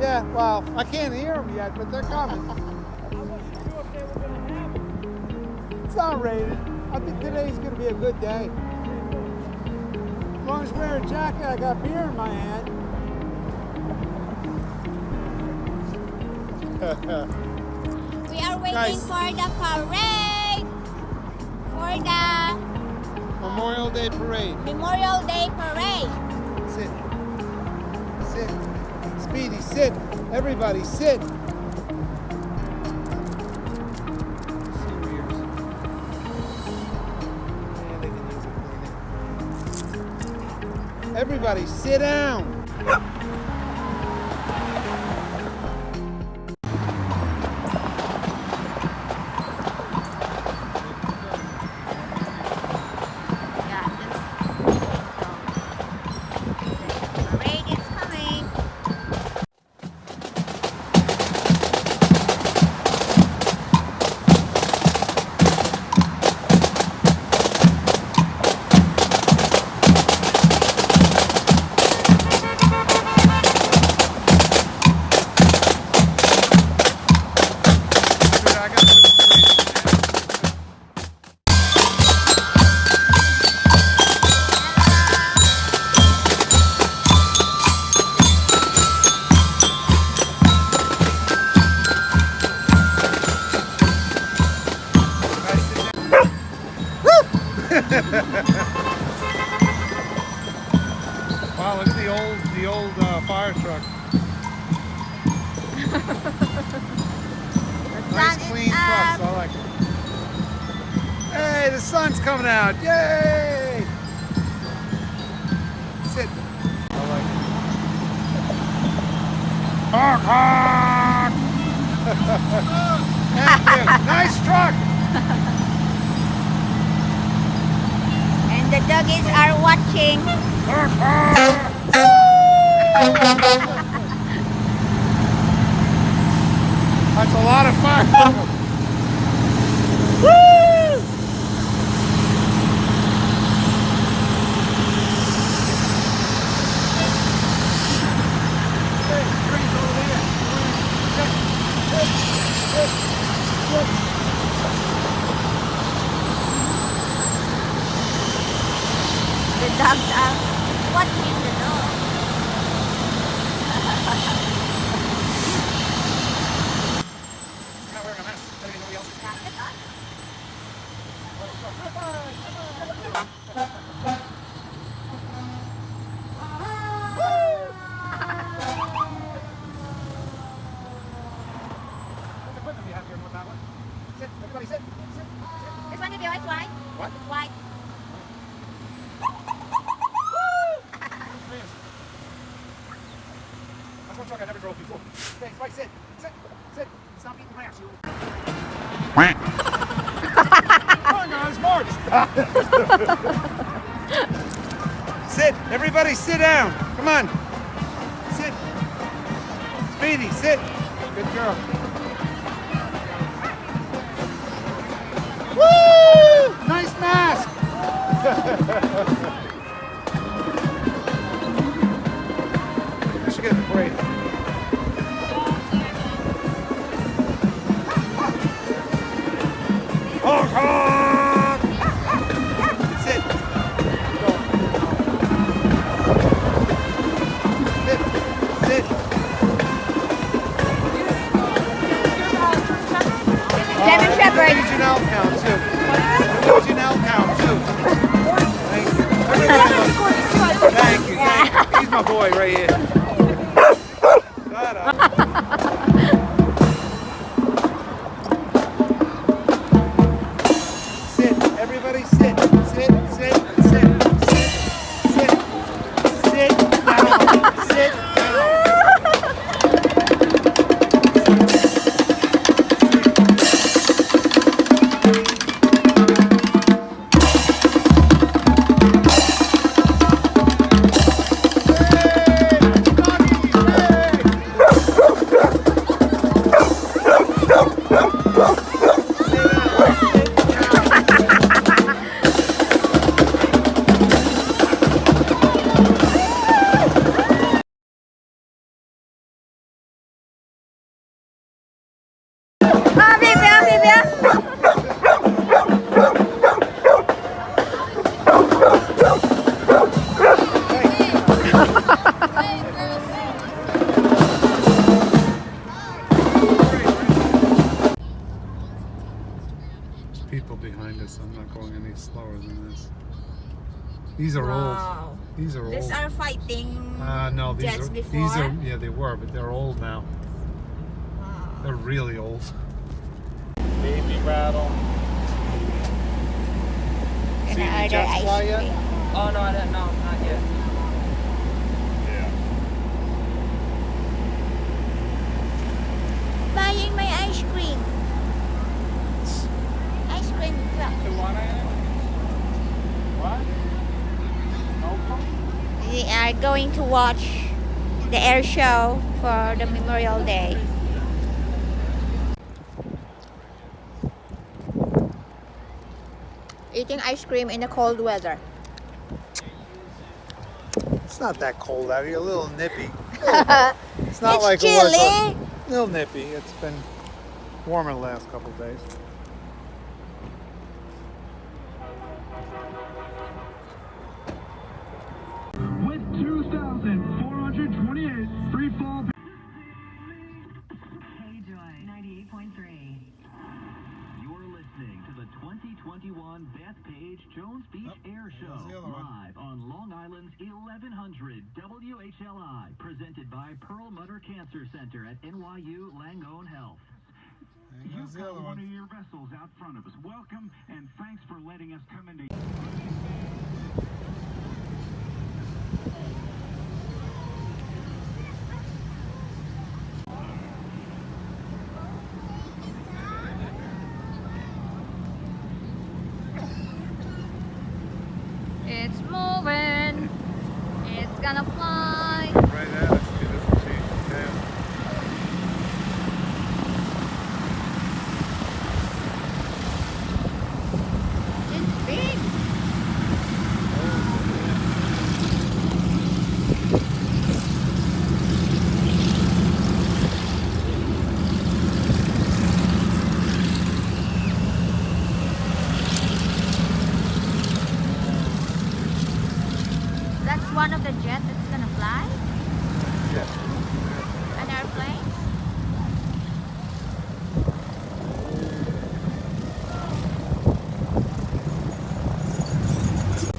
Yeah, well, I can't hear them yet, but they're coming. I wasn't sure if they were going to have them. It's not raining. I think today's going to be a good day. As long as I wear a jacket, I got beer in my hand. We are waiting Guys. for the parade. For the Memorial Day Parade. Memorial Day Parade. Sit. Sit. Speedy, sit. Everybody, sit. Seniors. Yeah, they can use it. Everybody, sit down. Yeah, the parade is coming. I got to put the parade in. Wow, look at the old fire truck. Nice clean trucks, I like it. Hey, the sun's coming out! Yay! Sit. I like it. Honk, honk! Thank you. Nice truck! And the doggies are watching. Honk, honk! That's a lot of fire. Woo! Hey, drinks over there. The dogs are watching the dog. You're not wearing a mask. Better than nobody else is. What equipment do you have here and what that one? Sit, everybody sit. Sit, sit. This one is white. What? It's white. That's one truck I never drove before. Okay, Spike, sit. Sit. Sit. Stop eating grass, you. Come on, guys, march. Sit. Everybody sit down. Come on. Sit. Speedy, sit. Good girl. Woo! Nice mask. I should get the parade. Honk, honk! Sit. Go. Sit. Sit. German Shepherd. Use your L count too. Use your L count too. Thank you. Everybody loves you. Thank you. Thank you. He's my boy right here. Shut up. Sit. Everybody sit. Sit. Sit. Sit. Sit. Sit. Sit down. Sit down. Hey, doggies, hey. People behind us. I'm not going any slower than this. These are Wow. old. These are These old. are fighting No, jets before. these are yeah, they were, but they're old now. Wow. They're really old. Baby rattle. And See any other jets ice fly yet? cream. Oh no, I don't know, not yet. Yeah. Buying my ice cream. Ice cream truck. What? We are going to watch the air show for the Memorial Day. Eating ice cream in the cold weather. It's not that cold out here. A little nippy. It's not It's like chilly. it was a little nippy. It's been warmer the last couple of days. With 2,428 free fall. KJoy 98.3. You're listening to the 2021 Bethpage Jones Beach Air Show there's the other one. live on Long Island's 1100 WHLI, presented by Perlmutter Cancer Center at NYU Langone Health. You've got one of your vessels out front of us. Welcome and thanks for letting us come into. It's moving. It's gonna fly. Right at us. It doesn't change the tail. It's big. That's one of the jets that's gonna fly. Yeah. An airplane.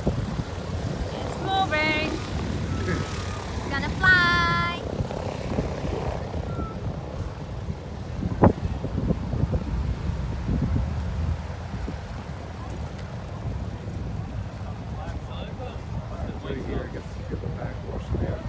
It's moving. It's gonna fly. Right here, I guess you get the back portion there.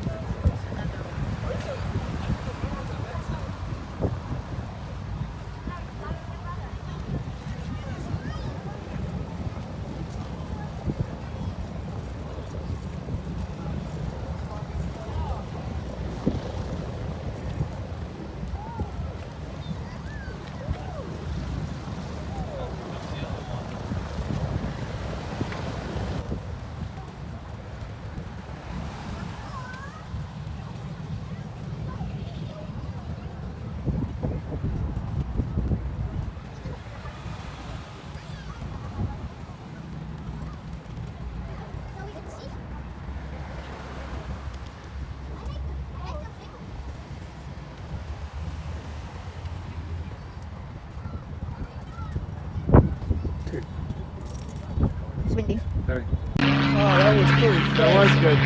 It's windy. Very. Oh, that was pretty fast. That was good.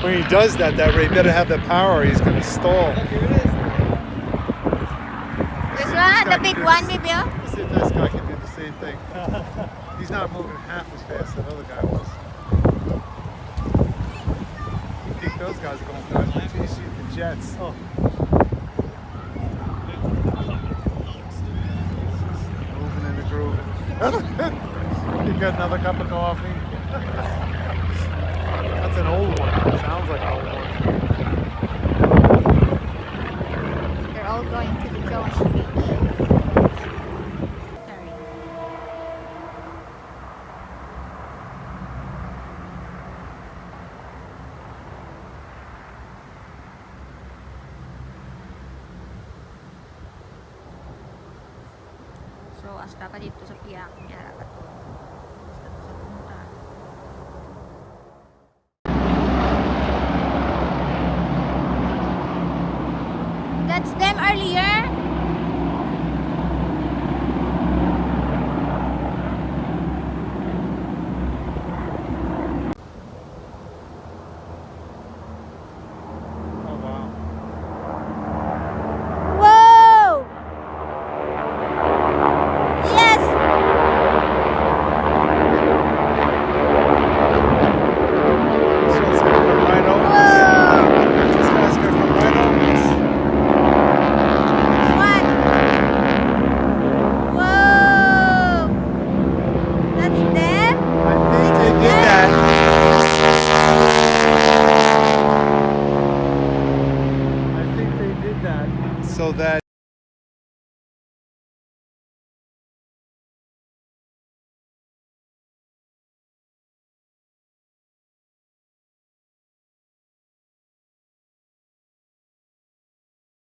When he does that way, he better have the power or he's going to stall. This one, the big one, maybe. Let's see if this guy can do the same thing. He's not moving half as fast as the other guy was. You think those guys are going fast until you see the jets. Oh. Moving in the groove. You got another cup of coffee? That's an old one. It sounds like an old one. They're all going to the Jones Beach. Sorry. So hasta ka dito sa piyak niya ka to. Basta to sa punta. That's them earlier. Oh, wow. Whoa! Yes! This one's gonna come right over us. Whoa! This guy's gonna come right over us. What? Whoa! That's them? I think they did that. I think they did that so that